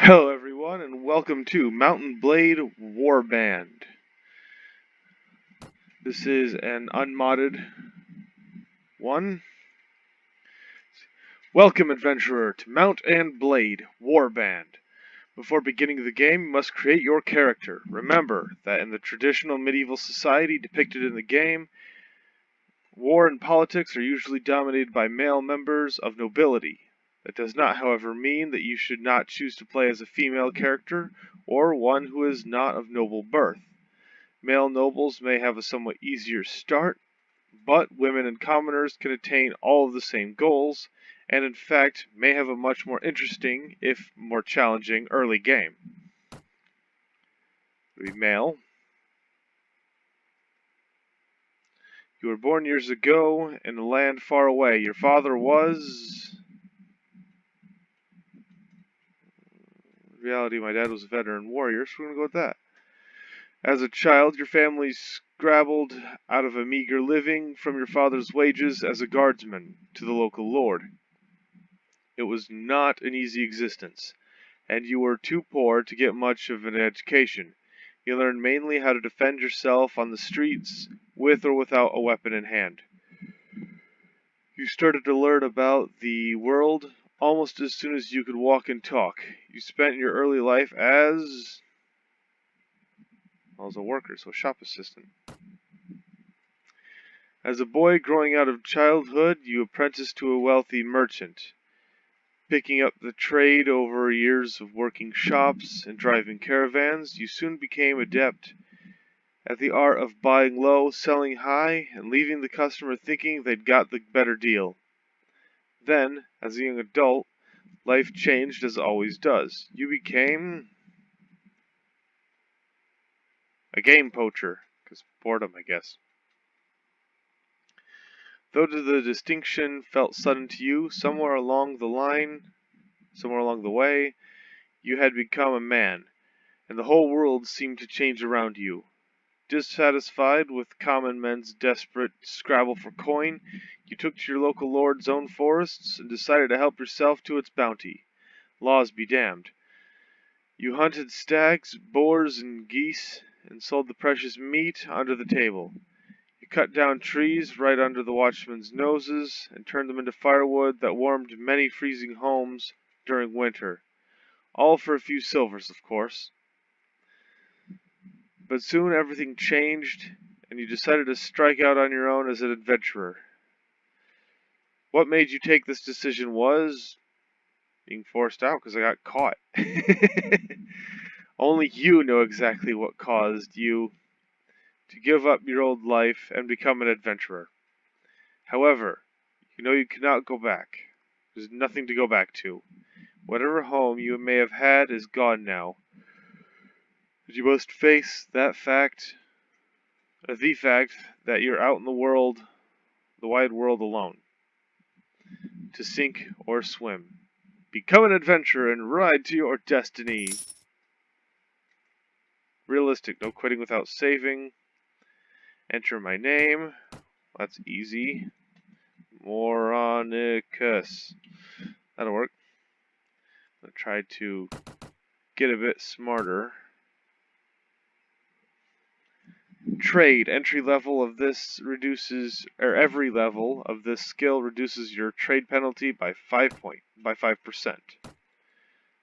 Hello everyone and welcome to Mount&Blade Warband. This is an unmodded one. Welcome adventurer to Mount&Blade Warband. Before beginning the game, you must create your character. Remember that in the traditional medieval society depicted in the game, war and politics are usually dominated by male members of nobility. That does not, however, mean that you should not choose to play as a female character or one who is not of noble birth. Male nobles may have a somewhat easier start, but women and commoners can attain all of the same goals, and in fact may have a much more interesting, if more challenging, early game. Be male. You were born years ago in a land far away. Your father was... In reality, my dad was a veteran warrior, so we're going to go with that. As a child, your family scrabbled out of a meager living from your father's wages as a guardsman to the local lord. It was not an easy existence, and you were too poor to get much of an education. You learned mainly how to defend yourself on the streets, with or without a weapon in hand. You started to learn about the world almost as soon as you could walk and talk. You spent your early life as a worker, so shop assistant. As a boy growing out of childhood, you apprenticed to a wealthy merchant. Picking up the trade over years of working shops and driving caravans, you soon became adept at the art of buying low, selling high, and leaving the customer thinking they'd got the better deal. Then, as a young adult, life changed as it always does. You became a game poacher, because boredom, I guess. Though the distinction felt sudden to you, somewhere along the way, you had become a man, and the whole world seemed to change around you. Dissatisfied with common men's desperate scrabble for coin, you took to your local lord's own forests and decided to help yourself to its bounty. Laws be damned. You hunted stags, boars, and geese, and sold the precious meat under the table. You cut down trees right under the watchmen's noses and turned them into firewood that warmed many freezing homes during winter. All for a few silvers, of course. But soon everything changed, and you decided to strike out on your own as an adventurer. What made you take this decision was being forced out because I got caught. Only you know exactly what caused you to give up your old life and become an adventurer. However, you know you cannot go back. There's nothing to go back to. Whatever home you may have had is gone now. But you must face the fact that you're out in the world, the wide world alone. To sink or swim. Become an adventurer and ride to your destiny. Realistic, no quitting without saving. Enter my name. That's easy. Moronicus. That'll work. I'm going to try to get a bit smarter. Trade. Entry level of this reduces, or every level of this skill reduces your trade penalty by 5%.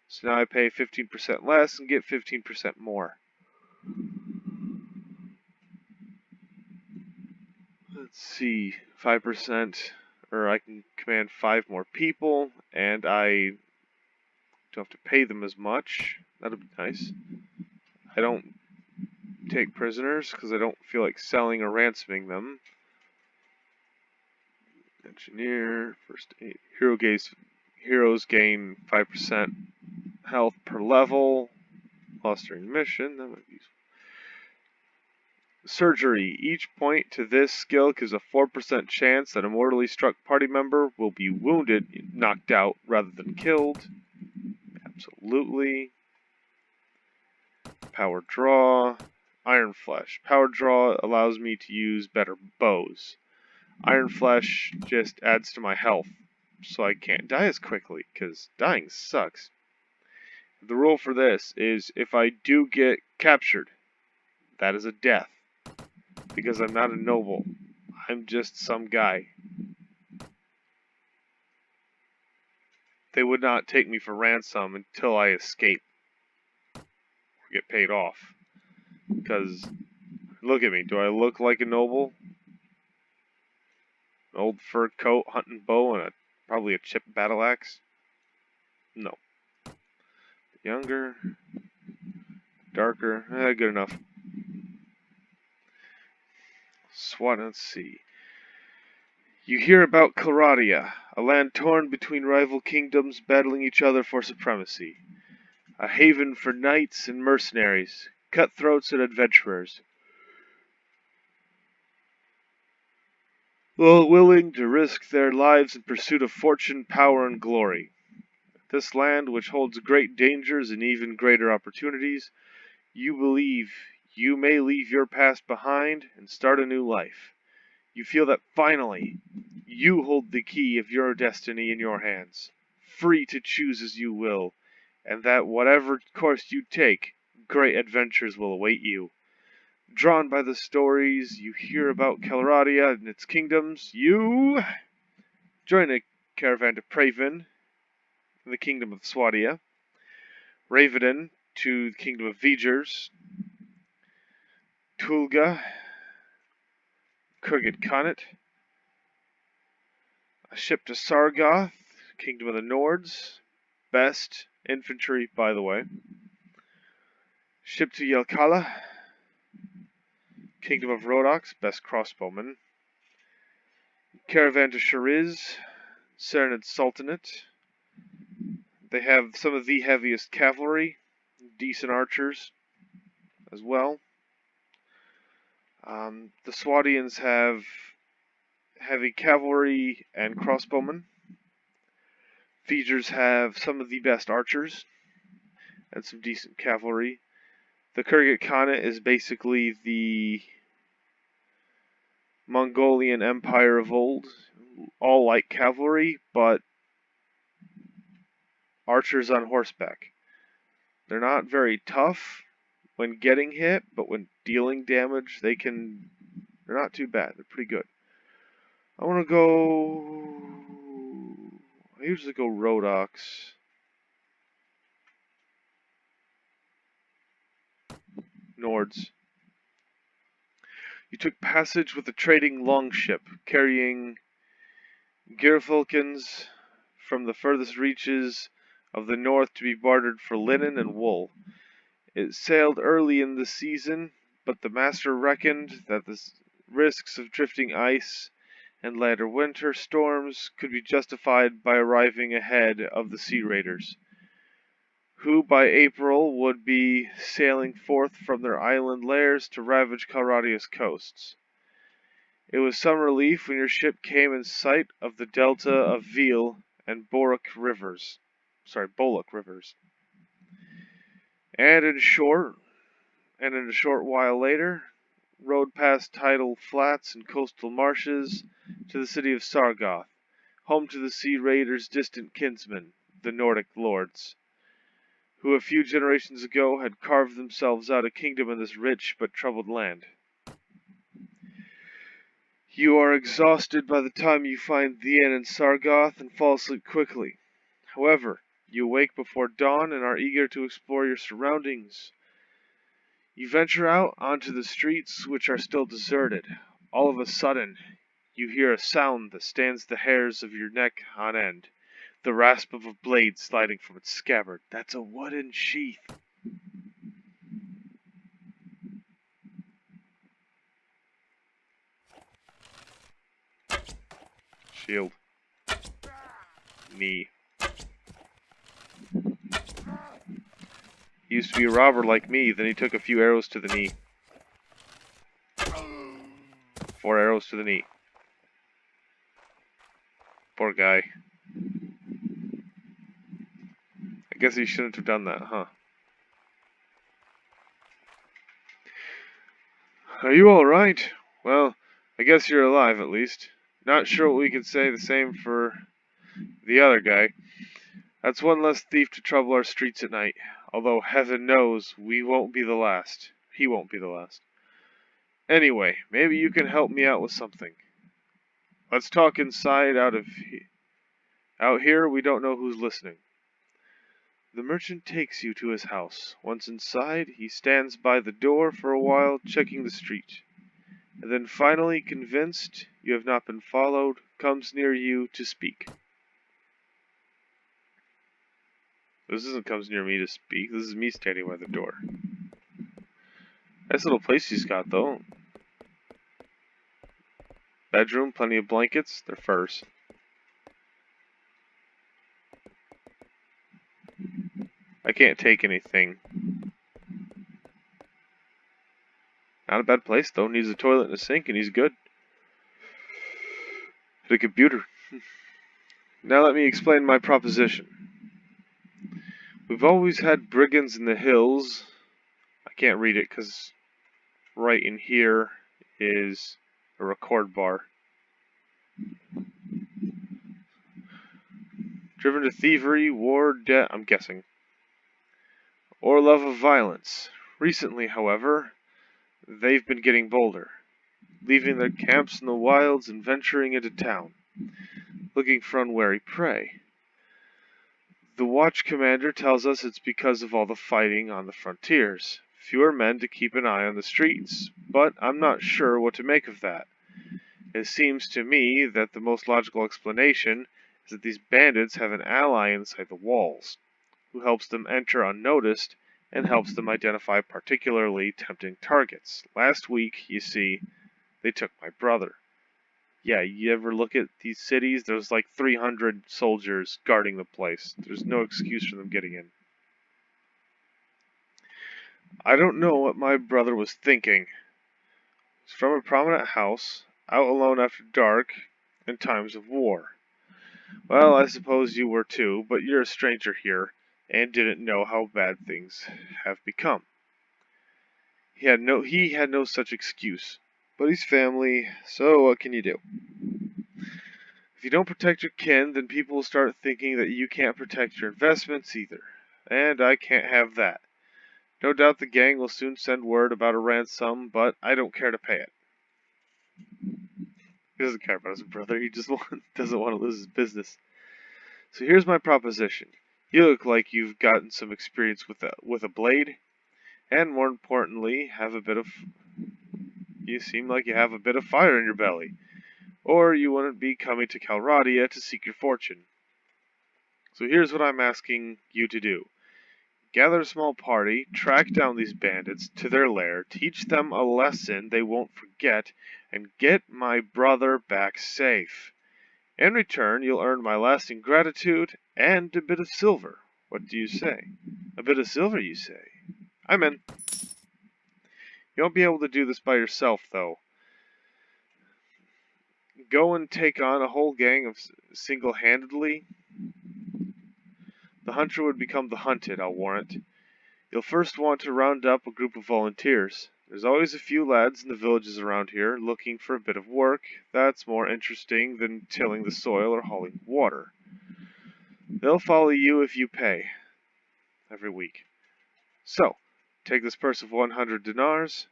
So now I pay 15% less and get 15% more. Let's see, 5%, or I can command 5 more people, and I don't have to pay them as much. That'll be nice. I don't take prisoners because I don't feel like selling or ransoming them. Engineer, first aid. Heroes gain 5% health per level. Lost during mission. That might be useful. Surgery. Each point to this skill gives a 4% chance that a mortally struck party member will be wounded, knocked out, rather than killed. Absolutely. Power draw. Iron Flesh. Power draw allows me to use better bows. Iron Flesh just adds to my health, so I can't die as quickly, because dying sucks. The rule for this is if I do get captured, that is a death. Because I'm not a noble. I'm just some guy. They would not take me for ransom until I escape or get paid off. Because, look at me. Do I look like a noble? An old fur coat, hunting bow, and probably a chipped battle axe? No. Younger, darker, good enough. SWAT, let's see. You hear about Caradia, a land torn between rival kingdoms battling each other for supremacy. A haven for knights and mercenaries, cutthroats and adventurers. Willing to risk their lives in pursuit of fortune, power, and glory. This land, which holds great dangers and even greater opportunities, you believe you may leave your past behind and start a new life. You feel that finally, you hold the key of your destiny in your hands, free to choose as you will, and that whatever course you take, great adventures will await you. Drawn by the stories you hear about Calradia and its kingdoms, you join a caravan to Praven, in the kingdom of Swadia, Ravedan to the kingdom of Vegers, Tulga, Kurgit Khanate, a ship to Sargoth, kingdom of the Nords, best infantry, by the way. Ship to Yelkala, kingdom of Rodox, best crossbowmen. Caravan to Shariz, Serenad Sultanate. They have some of the heaviest cavalry, decent archers as well. The Swadians have heavy cavalry and crossbowmen. Vegers have some of the best archers and some decent cavalry. The Kurgit Khanate is basically the Mongolian Empire of old, all light cavalry, but archers on horseback. They're not very tough when getting hit, but when dealing damage, they're not too bad. They're pretty good. I usually go Rodox. Nords. You took passage with a trading longship, carrying Gerfalcons from the furthest reaches of the north to be bartered for linen and wool. It sailed early in the season, but the master reckoned that the risks of drifting ice and later winter storms could be justified by arriving ahead of the sea raiders, who by April would be sailing forth from their island lairs to ravage Calradia's coasts. It was some relief when your ship came in sight of the delta of Veal and Bollock rivers. And in a short while later, rode past tidal flats and coastal marshes to the city of Sargoth, home to the sea raiders' distant kinsmen, the Nordic lords, who a few generations ago had carved themselves out a kingdom in this rich but troubled land. You are exhausted by the time you find the inn in Sargoth and fall asleep quickly. However, you awake before dawn and are eager to explore your surroundings. You venture out onto the streets, which are still deserted. All of a sudden, you hear a sound that stands the hairs of your neck on end. The rasp of a blade sliding from its scabbard. That's a wooden sheath. Shield. Knee. He used to be a robber like me, then he took a few arrows to the knee. 4 arrows to the knee. Poor guy. I guess he shouldn't have done that, huh? Are you alright? Well, I guess you're alive at least. Not sure what we could say the same for the other guy. That's one less thief to trouble our streets at night. Although heaven knows we won't be the last. He won't be the last. Anyway, maybe you can help me out with something. Let's talk inside out here, we don't know who's listening. The merchant takes you to his house. Once inside, he stands by the door for a while, checking the street. And then finally, convinced you have not been followed, comes near you to speak. This isn't comes near me to speak, this is me standing by the door. Nice little place he's got, though. Bedroom, plenty of blankets, they're furs. I can't take anything. Not a bad place, though. Needs a toilet and a sink, and he's good. And a computer. Now let me explain my proposition. We've always had brigands in the hills. I can't read it because right in here is a record bar. Driven to thievery, war, debt, I'm guessing. Or love of violence. Recently, however, they've been getting bolder, leaving their camps in the wilds and venturing into town, looking for unwary prey. The watch commander tells us it's because of all the fighting on the frontiers. Fewer men to keep an eye on the streets, but I'm not sure what to make of that. It seems to me that the most logical explanation is that these bandits have an ally inside the walls, who helps them enter unnoticed and helps them identify particularly tempting targets. Last week, you see, they took my brother. Yeah, you ever look at these cities? There's like 300 soldiers guarding the place. There's no excuse for them getting in. I don't know what my brother was thinking. He's from a prominent house, out alone after dark, in times of war. Well, I suppose you were too, but you're a stranger here, and didn't know how bad things have become. He had no such excuse. But he's family, so what can you do? If you don't protect your kin, then people will start thinking that you can't protect your investments either. And I can't have that. No doubt the gang will soon send word about a ransom, but I don't care to pay it. He doesn't care about his brother, he just doesn't want to lose his business. So here's my proposition. You look like you've gotten some experience with a blade, and more importantly, you seem like you have a bit of fire in your belly. Or you wouldn't be coming to Calradia to seek your fortune. So here's what I'm asking you to do. Gather a small party, track down these bandits to their lair, teach them a lesson they won't forget, and get my brother back safe. In return, you'll earn my lasting gratitude and a bit of silver. What do you say? A bit of silver, you say? I'm in. You won't be able to do this by yourself, though. Go and take on a whole gang of single-handedly. The hunter would become the hunted, I'll warrant. You'll first want to round up a group of volunteers. There's always a few lads in the villages around here looking for a bit of work that's more interesting than tilling the soil or hauling water. They'll follow you if you pay every week. So, take this purse of 100 dinars,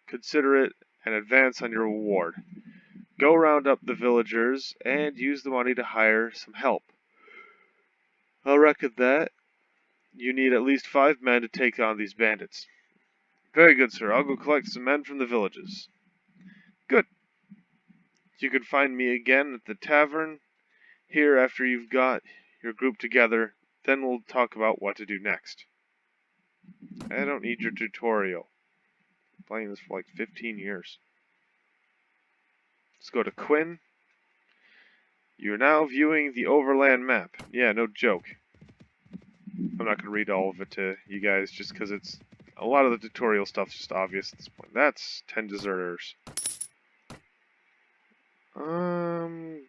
consider it an advance on your reward. Go round up the villagers and use the money to hire some help. I'll reckon that you need at least 5 men to take on these bandits. Very good, sir. I'll go collect some men from the villages. Good. You can find me again at the tavern here after you've got your group together. Then we'll talk about what to do next. I don't need your tutorial. I'm playing this for like 15 years. Let's go to Quinn. You're now viewing the overland map. Yeah, no joke. I'm not going to read all of it to you guys just because it's a lot of the tutorial stuff's just obvious at this point. That's 10 deserters. I'm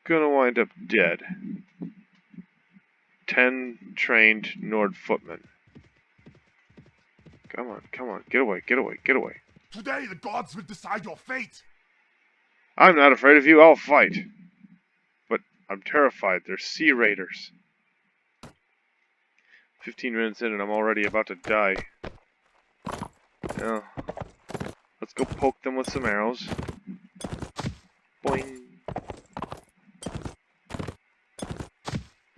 gonna wind up dead. 10 trained Nord footmen. Come on, come on, get away, get away, get away. Today the gods will decide your fate. I'm not afraid of you, I'll fight. But I'm terrified. There's sea raiders. 15 minutes in and I'm already about to die. Now, let's go poke them with some arrows. Boing.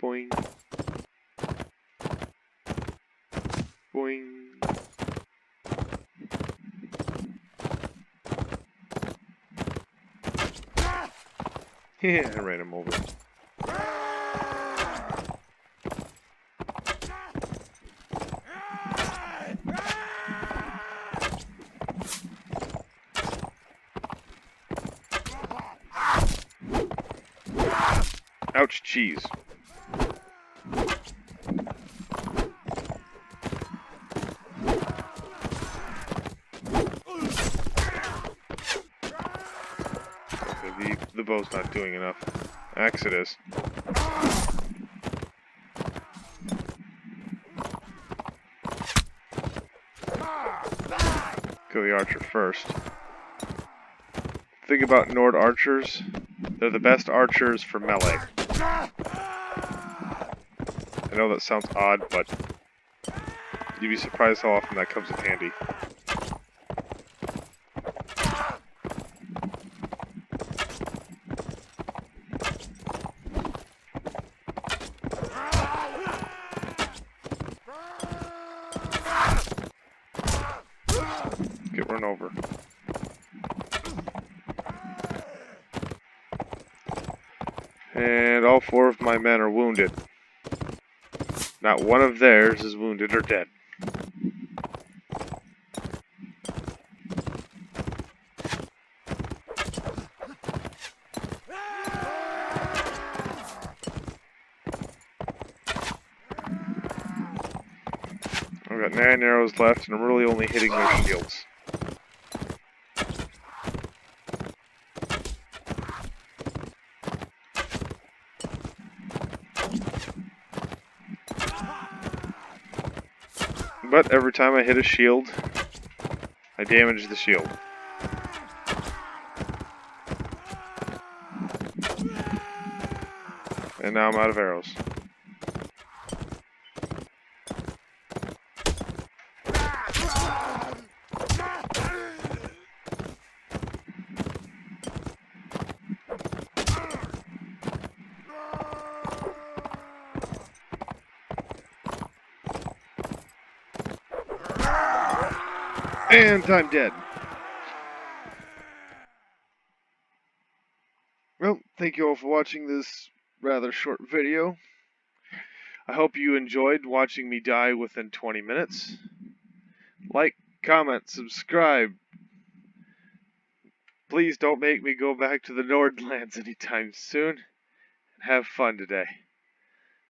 Boing. Boing. Yeah, I ran him over. Ouch, cheese. Okay, the bow's not doing enough. Axe it is. Kill the archer first. Think about Nord archers. They're the best archers for melee. I know that sounds odd, but you'd be surprised how often that comes in handy. Get run over. And all 4 of my men are wounded. Not one of theirs is wounded or dead. I've got 9 arrows left and I'm really only hitting their shields. But every time I hit a shield, I damage the shield. And now I'm out of arrows. And I'm dead. Well, thank you all for watching this rather short video. I hope you enjoyed watching me die within 20 minutes. Like, comment, subscribe. Please don't make me go back to the Nordlands anytime soon. And have fun today.